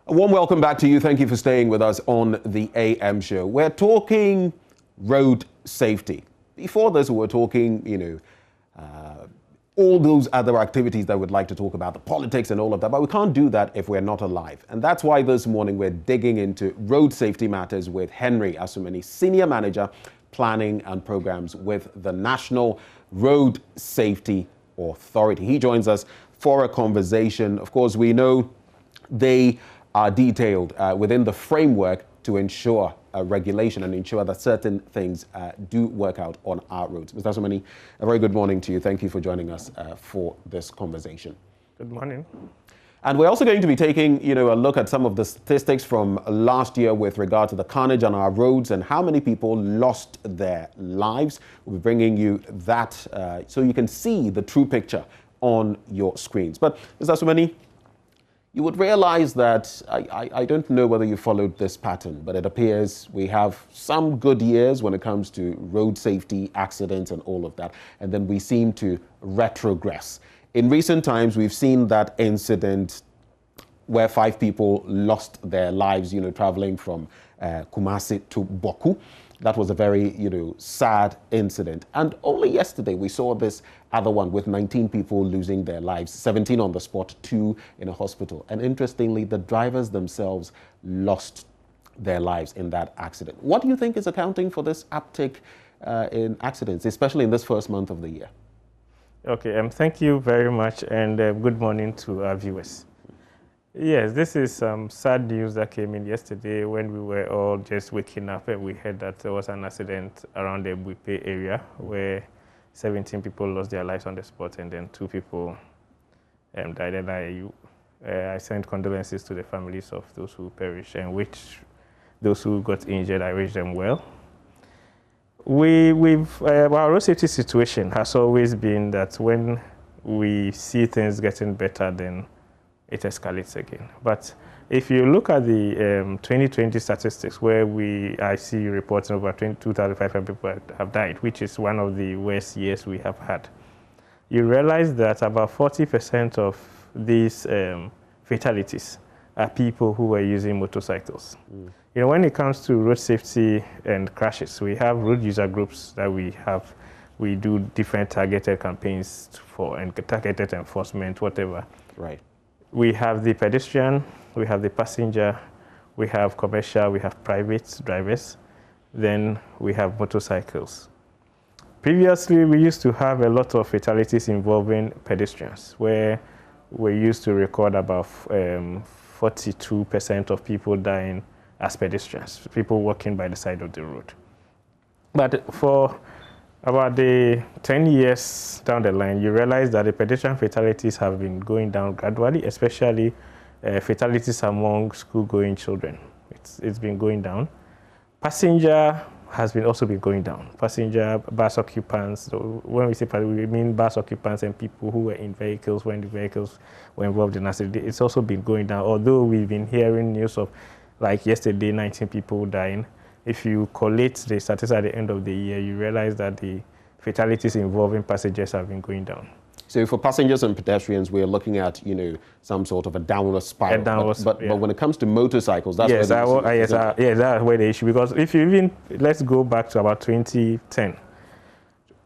A warm welcome back to you. Thank you for staying with us on the AM show. We're talking road safety. Before this, we were talking, all those other activities that we'd like to talk about, the politics and all of that, but we can't do that if we're not alive. And that's why this morning we're digging into road safety matters with Henry Asumani, Senior Manager, Planning and Programs with the National Road Safety Authority. He joins us for a conversation. Of course, we know they are detailed within the framework to ensure regulation and ensure that certain things do work out on our roads. Mr. Asumani, a very good morning to you. Thank you for joining us for this conversation. Good morning. And we're also going to be taking, a look at some of the statistics from last year with regard to the carnage on our roads and how many people lost their lives. We'll be bringing you that so you can see the true picture on your screens. But Mr. Asumani, you would realize that, I don't know whether you followed this pattern, but it appears we have some good years when it comes to road safety, accidents and all of that, and then we seem to retrogress. In recent times, we've seen that incident where 5 people lost their lives, traveling from Kumasi to Boku. That was a very, sad incident. And only yesterday we saw this other one with 19 people losing their lives, 17 on the spot, 2 in a hospital. And interestingly, the drivers themselves lost their lives in that accident. What do you think is accounting for this uptick in accidents, especially in this first month of the year? Okay, thank you very much, and good morning to our viewers. Yes, this is some sad news that came in yesterday when we were all just waking up and we heard that there was an accident around the Buipe area where 17 people lost their lives on the spot and then 2 people died. And I sent condolences to the families of those who perished and those who got injured. I wish them well. Our road safety situation has always been that when we see things getting better, then it escalates again. But if you look at the 2020 statistics, where I see you reporting over 22,500 people have died, which is one of the worst years we have had, you realize that about 40% of these fatalities are people who were using motorcycles. When it comes to road safety and crashes, we have road user groups that we do different targeted campaigns for and targeted enforcement, whatever. Right. We have the pedestrian, we have the passenger, we have commercial, we have private drivers, then we have motorcycles. Previously, we used to have a lot of fatalities involving pedestrians, where we used to record about 42% of people dying as pedestrians, people walking by the side of the road. But for about the 10 years down the line, you realize that the pedestrian fatalities have been going down gradually, especially fatalities among school-going children. It's been going down. Passenger has also been going down. Passenger, bus occupants, so when we say we mean bus occupants and people who were in vehicles when the vehicles were involved in accident. It's also been going down, although we've been hearing news of, like yesterday, 19 people dying. If you collate the statistics at the end of the year, you realize that the fatalities involving passengers have been going down. So for passengers and pedestrians, we're looking at, some sort of a downward spiral. But when it comes to motorcycles, that's where the issue is. That's where the issue. Because if you let's go back to about 2010.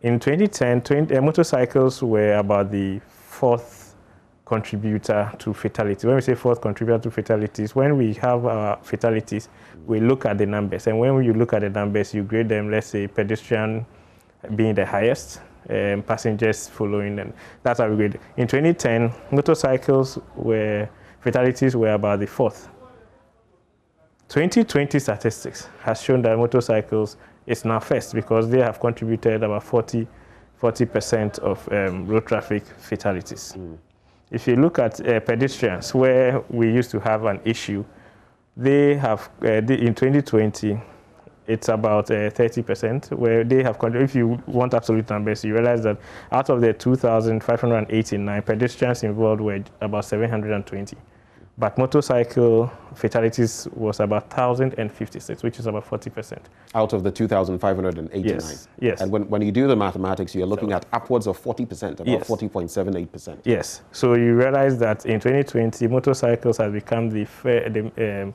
In 2010, motorcycles were about the 4th contributor to fatalities. When we say 4th contributor to fatalities, when we have fatalities, we look at the numbers. And when you look at the numbers, you grade them, let's say pedestrian being the highest, passengers following, and that's how we grade. In 2010, motorcycles fatalities were about the 4th. 2020 statistics has shown that motorcycles is now first because they have contributed about 40% of road traffic fatalities. If you look at pedestrians, where we used to have an issue, they have, in 2020, it's about 30%, where they have, if you want absolute numbers, you realize that out of the 2,589 pedestrians involved were about 720. But motorcycle fatalities was about 1,056, which is about 40%. Out of the 2,589. Yes, yes. And when you do the mathematics, you're looking at upwards of 40%, about Yes. 40.78%. Yes. So you realize that in 2020, motorcycles have become the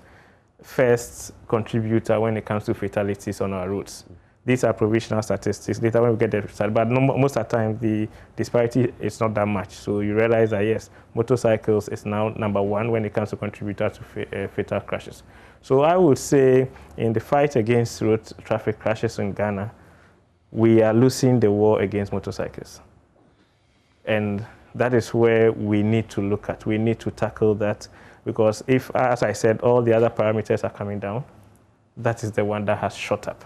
first contributor when it comes to fatalities on our roads. These are provisional statistics. Later when we get the result, but most of the time the disparity is not that much. So you realize that yes, motorcycles is now number one when it comes to contributor to fatal crashes. So I would say in the fight against road traffic crashes in Ghana, we are losing the war against motorcycles. And that is where we need to look at. We need to tackle that because if, as I said, all the other parameters are coming down, that is the one that has shot up.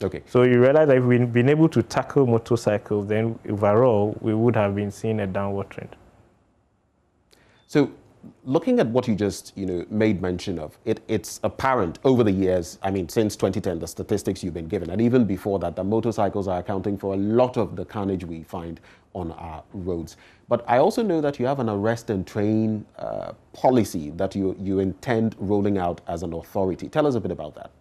Okay. So you realize that if we've been able to tackle motorcycles, then overall, we would have been seeing a downward trend. So looking at what you just made mention of, it's apparent over the years, I mean, since 2010, the statistics you've been given, and even before that, the motorcycles are accounting for a lot of the carnage we find on our roads. But I also know that you have an arrest and train policy that you intend rolling out as an authority. Tell us a bit about that.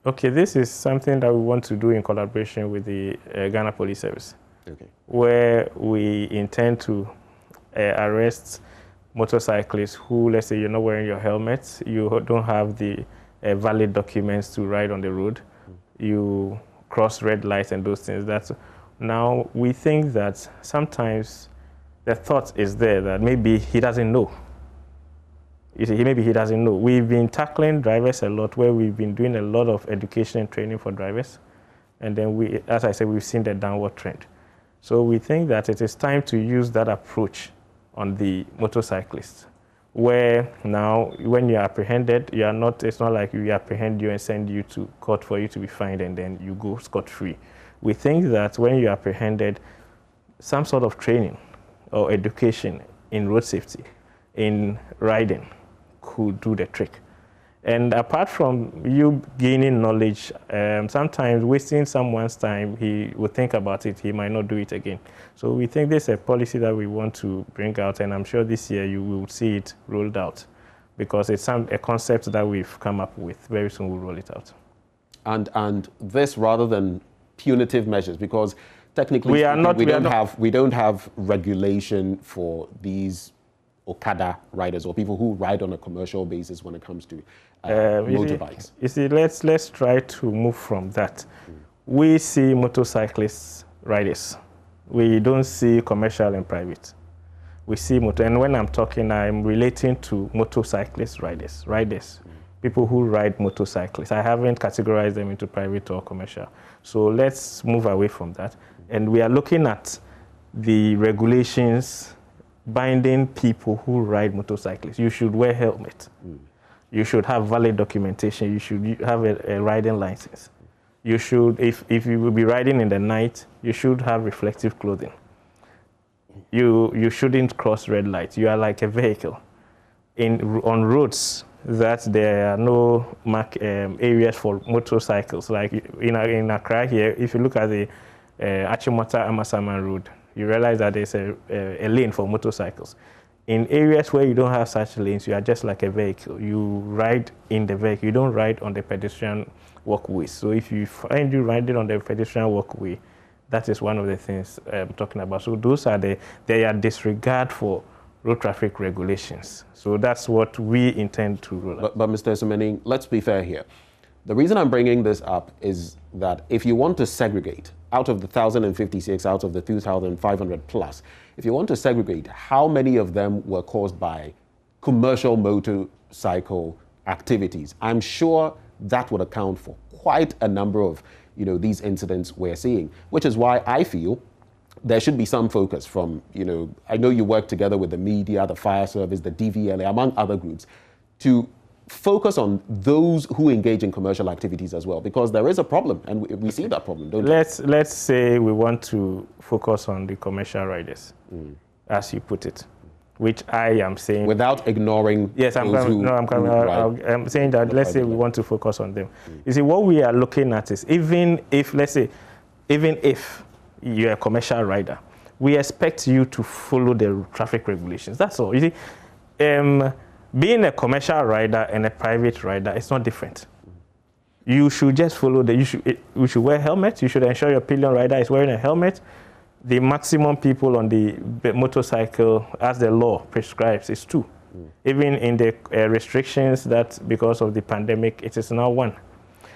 Okay, this is something that we want to do in collaboration with the Ghana Police Service, okay, where we intend to arrest motorcyclists who, let's say, you're not wearing your helmet, you don't have the valid documents to ride on the road, you cross red lights and those things. Now, we think that sometimes the thought is there that maybe he doesn't know. Maybe he doesn't know. We've been tackling drivers a lot, where we've been doing a lot of education and training for drivers. And then as I said, we've seen the downward trend. So we think that it is time to use that approach on the motorcyclists, where now when you're apprehended, it's not like we apprehend you and send you to court for you to be fined and then you go scot-free. We think that when you're apprehended, some sort of training or education in road safety, in riding, could do the trick. And apart from you gaining knowledge, sometimes wasting someone's time, he will think about it, he might not do it again. So we think this is a policy that we want to bring out, and I'm sure this year you will see it rolled out, because it's a concept that we've come up with. Very soon we'll roll it out. And this rather than punitive measures, because technically we don't have regulation for these Okada riders or people who ride on a commercial basis when it comes to motorbikes. You see, let's try to move from that. We see motorcyclists riders. We don't see commercial and private. We see and when I'm talking, I'm relating to motorcyclist riders, people who ride motorcyclists. I haven't categorized them into private or commercial. So let's move away from that. And we are looking at the regulations binding people who ride motorcycles. You should wear helmet. You should have valid documentation. You should have a riding license. You should, if you will be riding in the night, you should have reflective clothing. You shouldn't cross red lights. You are like a vehicle. On roads that there are no areas for motorcycles, like in Accra here, if you look at the Achimota Amasaman Road, you realize that there's a lane for motorcycles. In areas where you don't have such lanes, you are just like a vehicle. You ride in the vehicle. You don't ride on the pedestrian walkway. So if you find you riding on the pedestrian walkway, that is one of the things I'm talking about. So those are they are disregard for road traffic regulations. So that's what we intend to roll out. But Mr. Sumening, let's be fair here. The reason I'm bringing this up is that if you want to segregate out of the 1,056, out of the 2,500 plus, if you want to segregate how many of them were caused by commercial motorcycle activities, I'm sure that would account for quite a number of these incidents we're seeing, which is why I feel there should be some focus from, I know you work together with the media, the fire service, the DVLA, among other groups, to focus on those who engage in commercial activities as well, because there is a problem, and we see that problem, don't we? Let's say we want to focus on the commercial riders, as you put it, which I am saying without ignoring. Yes, I'm saying that. Let's say we want to focus on them. You see, what we are looking at is even if you're a commercial rider, we expect you to follow the traffic regulations. That's all. You see, being a commercial rider and a private rider, it's not different. You should just follow you should wear helmets. You should ensure your pillion rider is wearing a helmet. The maximum people on the motorcycle, as the law prescribes, is 2. Even in the restrictions that because of the pandemic, it is now 1.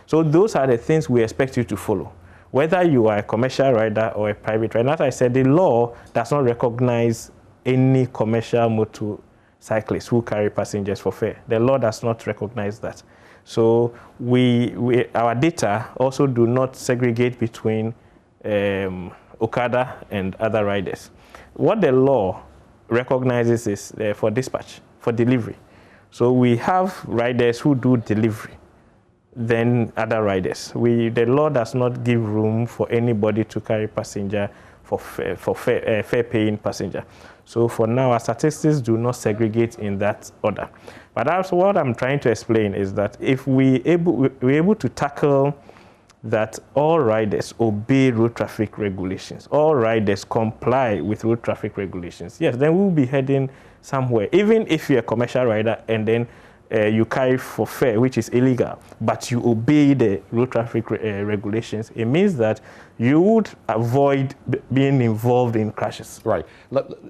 So those are the things we expect you to follow. Whether you are a commercial rider or a private rider, as I said, the law does not recognize any commercial motorcyclists who carry passengers for fare. The law does not recognize that. So our data also do not segregate between Okada and other riders. What the law recognizes is for dispatch, for delivery. So we have riders who do delivery than other riders. The law does not give room for anybody to carry passenger for fare paying passenger. So for now, our statistics do not segregate in that order. But that's what I'm trying to explain is that if we're able to tackle that all riders obey road traffic regulations, all riders comply with road traffic regulations, yes, then we'll be heading somewhere. Even if you're a commercial rider and then you carry for fare, which is illegal, but you obey the road traffic regulations, it means that you would avoid being involved in crashes. Right.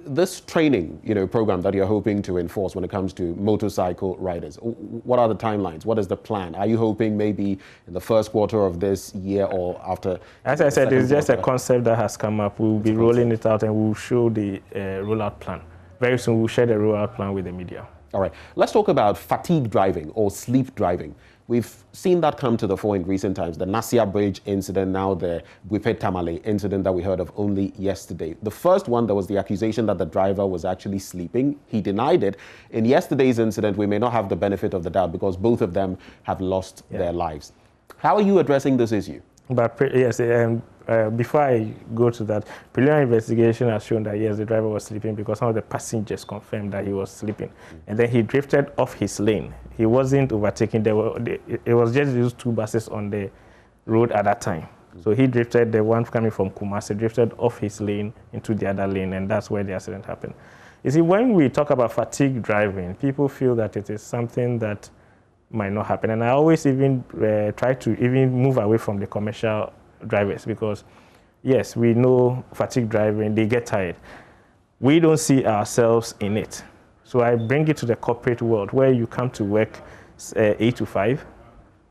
This training, program that you're hoping to enforce when it comes to motorcycle riders, what are the timelines? What is the plan? Are you hoping maybe in the first quarter of this year or after? As I said, it's just a concept that has come up. We'll be rolling it out and we'll show the rollout plan. Very soon we'll share the rollout plan with the media. All right. Let's talk about fatigue driving or sleep driving. We've seen that come to the fore in recent times. The Nasia Bridge incident, now the Buipe Tamale incident that we heard of only yesterday. The first one, there was the accusation that the driver was actually sleeping. He denied it. In yesterday's incident, we may not have the benefit of the doubt because both of them have lost their lives. How are you addressing this issue? But yes, before I go to that, preliminary investigation has shown that yes, the driver was sleeping because some of the passengers confirmed that he was sleeping. And then he drifted off his lane. He wasn't overtaking. It was just these 2 buses on the road at that time. So he drifted, the one coming from Kumasi, drifted off his lane into the other lane, and that's where the accident happened. You see, when we talk about fatigue driving, people feel that it is something that might not happen. And I always even try to even move away from the commercial drivers because, yes, we know fatigue driving, they get tired. We don't see ourselves in it. So I bring it to the corporate world where you come to work 8 to 5.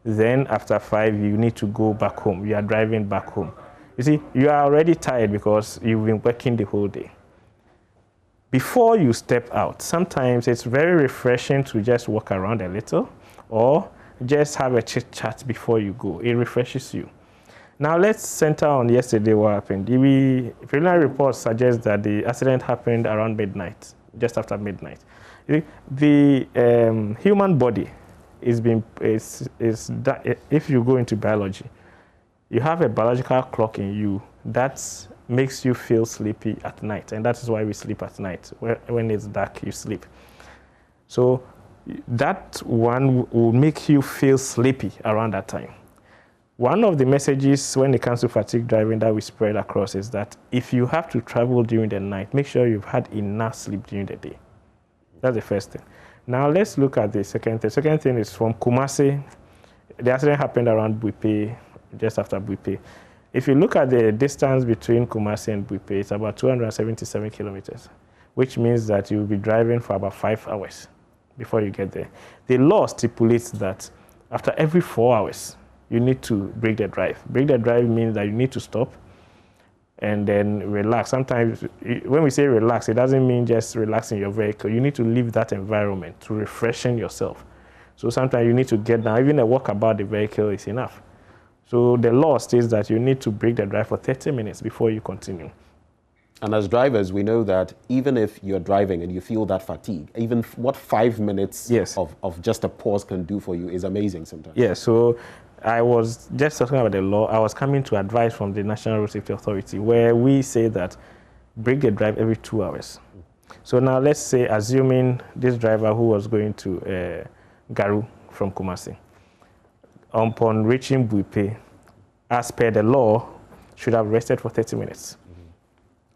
Then after 5, you need to go back home. You are driving back home. You see, you are already tired because you've been working the whole day. Before you step out, sometimes it's very refreshing to just walk around a little or just have a chit chat before you go. It refreshes you. Now let's center on yesterday what happened. The preliminary report suggests that the accident happened around midnight, just after midnight. The human body if you go into biology, you have a biological clock in you that makes you feel sleepy at night, and that is why we sleep at night. When it's dark, you sleep. So that one will make you feel sleepy around that time. One of the messages when it comes to fatigue driving that we spread across is that if you have to travel during the night, make sure you've had enough sleep during the day. That's the first thing. Now let's look at the second thing. Second thing is from Kumasi. The accident happened around Buipe, just after Buipe. If you look at the distance between Kumasi and Buipe, it's about 277 kilometers, which means that you'll be driving for about 5 hours before you get there. The law stipulates that after every 4 hours, you need to break the drive. Break the drive means that you need to stop and then relax. Sometimes when we say relax, it doesn't mean just relaxing your vehicle. You need to leave that environment to refreshen yourself. So sometimes you need to get down. Even a walk about the vehicle is enough. So the law states that you need to break the drive for 30 minutes before you continue. And as drivers, we know that even if you're driving and you feel that fatigue, even what 5 minutes of just a pause can do for you is amazing sometimes. Yeah, so I was just talking about the law. I was coming to advice from the National Road Safety Authority where we say that break the drive every 2 hours. So now let's say, assuming this driver who was going to Garu from Kumasi, upon reaching Buipe, as per the law, should have rested for 30 minutes.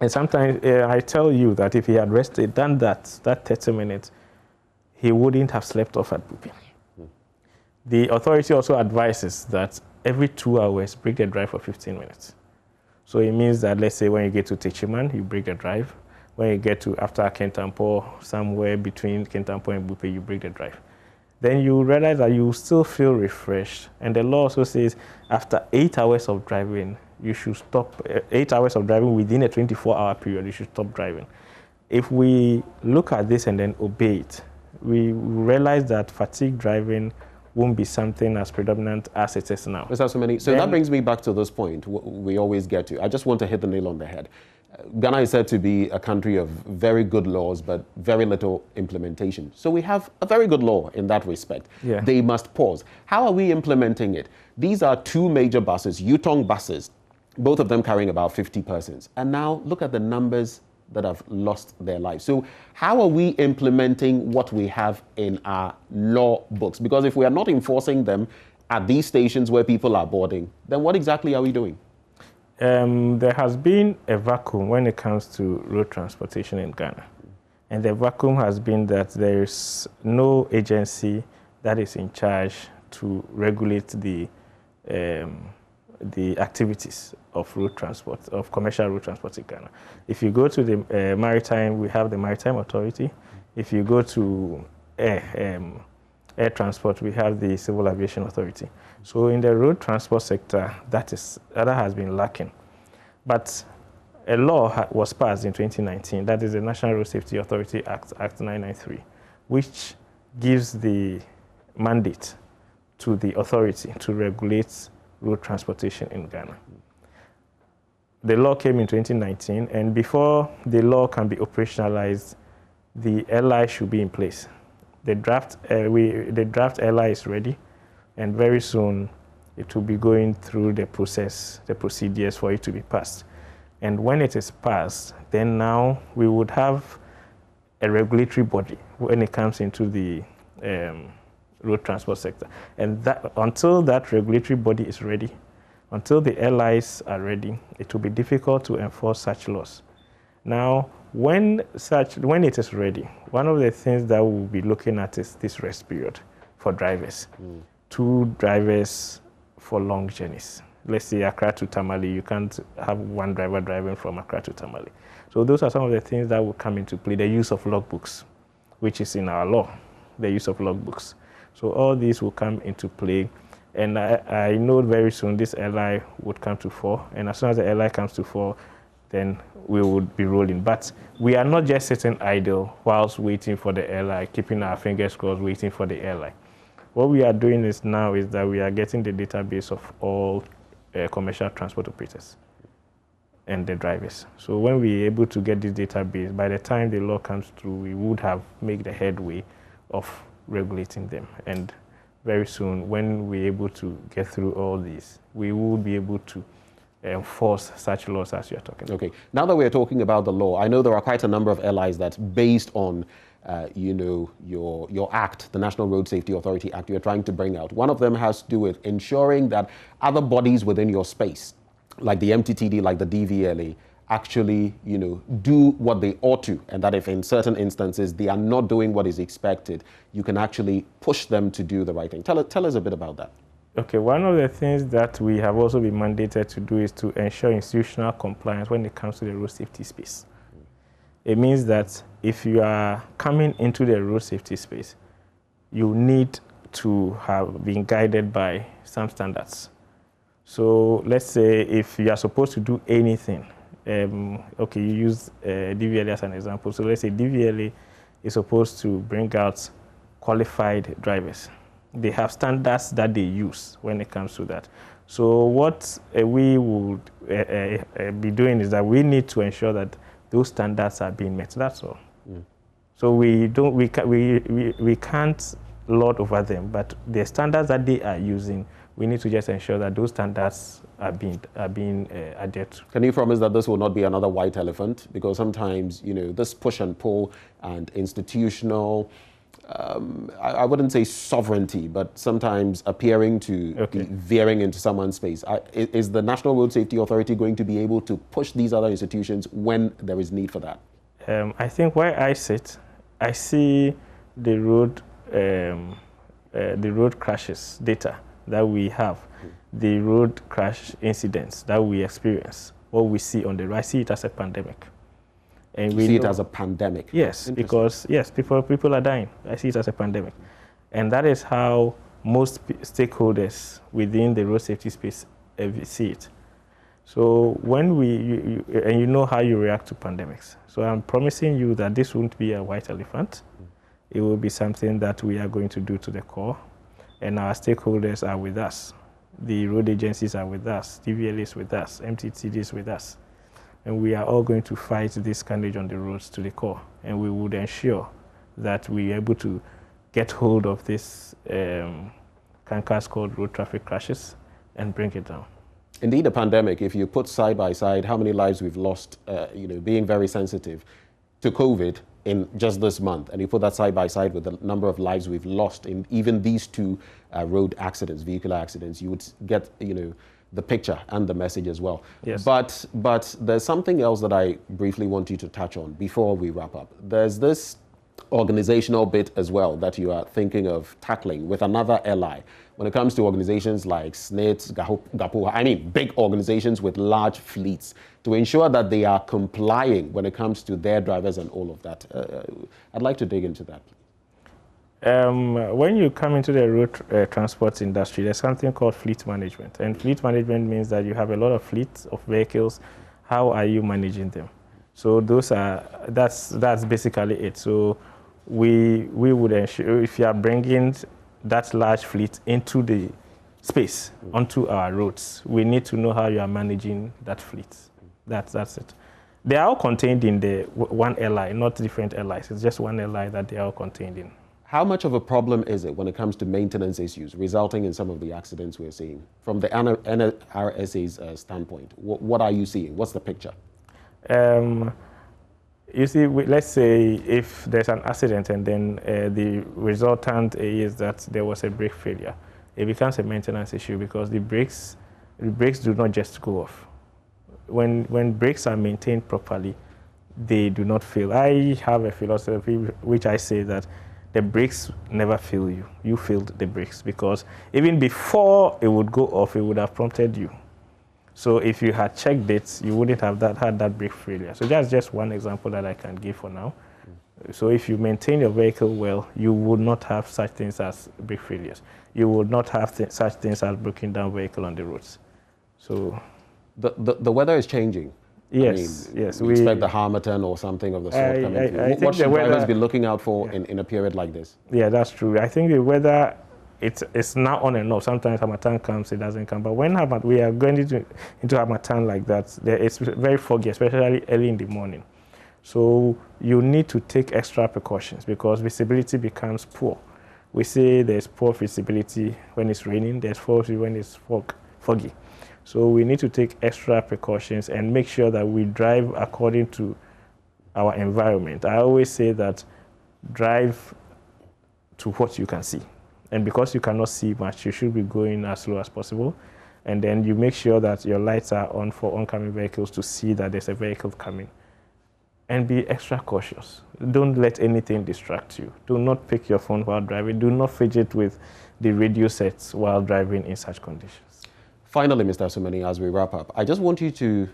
And sometimes I tell you that if he had rested, done that 30 minutes, he wouldn't have slept off at Bupi. The authority also advises that every 2 hours, break the drive for 15 minutes. So it means that, let's say when you get to Techiman, you break the drive. When you get to after Kintampo, somewhere between Kintampo and Bupi, you break the drive. Then you realize that you still feel refreshed. And the law also says after 8 hours of driving, you should stop. 8 hours of driving within a 24-hour period, you should stop driving. If we look at this and then obey it, we realize that fatigue driving won't be something as predominant as it is now. So that brings me back to this point we always get to. I just want to hit the nail on the head. Ghana is said to be a country of very good laws, but very little implementation. So we have a very good law in that respect. Yeah. They must pause. How are we implementing it? These are two major buses, Yutong buses, both of them carrying about 50 persons. And now look at the numbers that have lost their lives. So how are we implementing what we have in our law books? Because if we are not enforcing them at these stations where people are boarding, then what exactly are we doing? There has been a vacuum when it comes to road transportation in Ghana. And the vacuum has been that there is no agency that is in charge to regulate the activities of road transport, of commercial road transport in Ghana. If you go to the maritime, we have the Maritime Authority. If you go to air transport, we have the Civil Aviation Authority. So in the road transport sector, that has been lacking. But a law was passed in 2019, that is the National Road Safety Authority Act 993, which gives the mandate to the authority to regulate road transportation in Ghana. The law came in 2019, and before the law can be operationalized, the LI should be in place. The draft LI is ready, and very soon it will be going through the process, the procedures for it to be passed. And when it is passed, then now we would have a regulatory body when it comes into the road transport sector. And that, until that regulatory body is ready, until the LIs are ready, it will be difficult to enforce such laws. Now, when it is ready, one of the things that we'll be looking at is this rest period for drivers. 2 drivers for long journeys. Let's say Accra to Tamale, you can't have one driver driving from Accra to Tamale. So those are some of the things that will come into play. The use of logbooks, which is in our law, the use of logbooks. So all these will come into play. And I know very soon this LI would come to fore. And as soon as the LI comes to fore, then we would be rolling. But we are not just sitting idle whilst waiting for the LI, keeping our fingers crossed, waiting for the LI. What we are doing is that we are getting the database of all commercial transport operators and the drivers. So when we are able to get this database, by the time the law comes through, we would have made the headway of regulating them. And very soon, when we're able to get through all these, we will be able to enforce such laws as you're talking about. Okay. Now that we're talking about the law, I know there are quite a number of LIs that's based on your act, the National Road Safety Authority Act you're trying to bring out. One of them has to do with ensuring that other bodies within your space, like the MTTD, like the DVLA, actually, do what they ought to, and that if in certain instances they are not doing what is expected, you can actually push them to do the right thing. Tell us a bit about that. Okay, one of the things that we have also been mandated to do is to ensure institutional compliance when it comes to the road safety space. It means that if you are coming into the road safety space, you need to have been guided by some standards. So let's say if you are supposed to do anything, okay, you use DVLA as an example. So let's say DVLA is supposed to bring out qualified drivers. They have standards that they use when it comes to that. So what we would be doing is that we need to ensure that those standards are being met. That's all. So we can't lord over them, but the standards that they are using, we need to just ensure that those standards are being adhered to. Can you promise that this will not be another white elephant? Because sometimes, this push and pull and institutional, I wouldn't say sovereignty, but sometimes appearing to be veering into someone's space. Is the National Road Safety Authority going to be able to push these other institutions when there is need for that? I think where I sit, I see the road crashes data that we have, the road crash incidents that we experience, what we see on the road, I see it as a pandemic. And we see it as a pandemic. Yes, because yes, people are dying. I see it as a pandemic, and that is how most stakeholders within the road safety space see it. So when and you know how you react to pandemics. So I'm promising you that this won't be a white elephant. It will be something that we are going to do to the core, and our stakeholders are with us. The road agencies are with us, TVL is with us, MTTD is with us. And we are all going to fight this carnage on the roads to the core. And we would ensure that we are able to get hold of this canker called road traffic crashes and bring it down. Indeed, a pandemic, if you put side by side how many lives we've lost, being very sensitive to COVID in just this month, and you put that side by side with the number of lives we've lost in even these two road accidents, vehicular accidents, you would get, the picture and the message as well. Yes. But there's something else that I briefly want you to touch on before we wrap up. There's this organizational bit as well that you are thinking of tackling with another ally when it comes to organizations like SNIT, GAPUHA, big organizations with large fleets, to ensure that they are complying when it comes to their drivers and all of that. I'd like to dig into that. When you come into the road transport industry, there's something called fleet management. And fleet management means that you have a lot of fleets of vehicles. How are you managing them? So that's basically it. So we would ensure, if you are bringing that large fleet into the space, onto our roads, we need to know how you are managing that fleet. That's it. They are all contained in the one LI, not different LIs. It's just one LI that they are all contained in. How much of a problem is it when it comes to maintenance issues resulting in some of the accidents we're seeing? From the NRSA's standpoint, what are you seeing? What's the picture? You see, let's say if there's an accident and then the resultant is that there was a brake failure, it becomes a maintenance issue because the brakes do not just go off. When brakes are maintained properly, they do not fail. I have a philosophy which I say that the brakes never fail you. You failed the brakes because even before it would go off, it would have prompted you. So if you had checked it, you wouldn't have had that brake failure. So that's just one example that I can give for now. So if you maintain your vehicle well, you would not have such things as brake failures. You would not have such things as breaking down vehicle on the roads. So the weather is changing. Yes, yes. We expect the Harmattan or something of the sort coming through. What should drivers be looking out for in a period like this? Yeah, that's true. I think the weather, it's now on and off. Sometimes Harmattan comes, it doesn't come. But when we are going into Harmattan like that, it's very foggy, especially early in the morning. So you need to take extra precautions because visibility becomes poor. We say there's poor visibility when it's raining, there's poor visibility when it's foggy. So we need to take extra precautions and make sure that we drive according to our environment. I always say that drive to what you can see. And because you cannot see much, you should be going as slow as possible. And then you make sure that your lights are on for oncoming vehicles to see that there's a vehicle coming. And be extra cautious. Don't let anything distract you. Do not pick your phone while driving. Do not fidget with the radio sets while driving in such conditions. Finally, Mr. Asumani, as we wrap up, I just want you to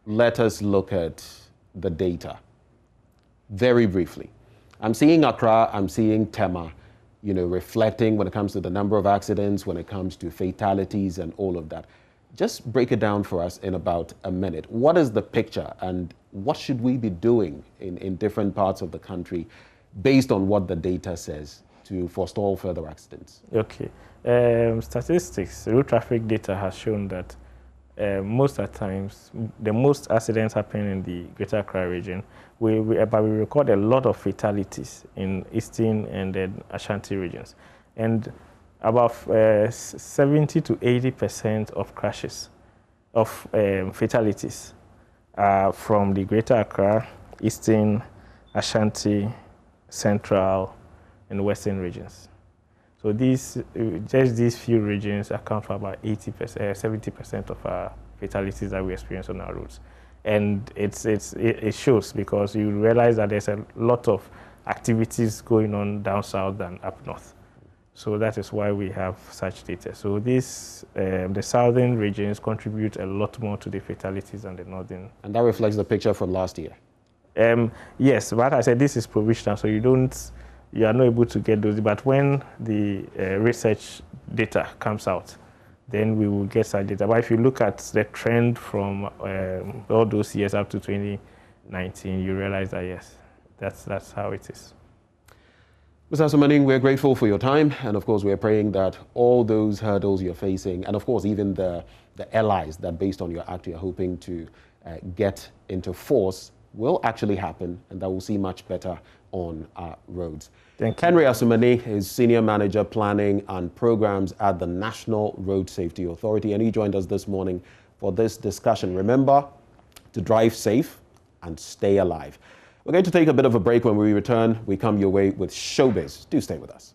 let us look at the data very briefly. I'm seeing Accra, I'm seeing Tema, reflecting when it comes to the number of accidents, when it comes to fatalities and all of that. Just break it down for us in about a minute. What is the picture and what should we be doing in different parts of the country based on what the data says to forestall further accidents? Okay. Statistics, road traffic data has shown that most of the times, the most accidents happen in the Greater Accra region. But we record a lot of fatalities in Eastern and then Ashanti regions. And about 70 to 80% of crashes, of fatalities, are from the Greater Accra, Eastern, Ashanti, Central, and Western regions. So just these few regions account for about 70% of our fatalities that we experience on our roads. And it shows because you realize that there's a lot of activities going on down south than up north. So that is why we have such data. So this, the southern regions contribute a lot more to the fatalities than the northern. And that reflects the picture from last year. Yes, but I said this is provisional, so you are not able to get those. But when the research data comes out, then we will get such data. But if you look at the trend from all those years up to 2019, you realize that yes, that's how it is. Mr. Asumaning, we're grateful for your time, and of course we're praying that all those hurdles you're facing, and of course even the allies that based on your act you're hoping to get into force, will actually happen, and that we'll see much better on our roads. Thank you. Henry Asumaning is Senior Manager Planning and Programs at the National Road Safety Authority, and he joined us this morning for this discussion. Remember to drive safe and stay alive. We're going to take a bit of a break. When we return, we come your way with Showbiz. Do stay with us.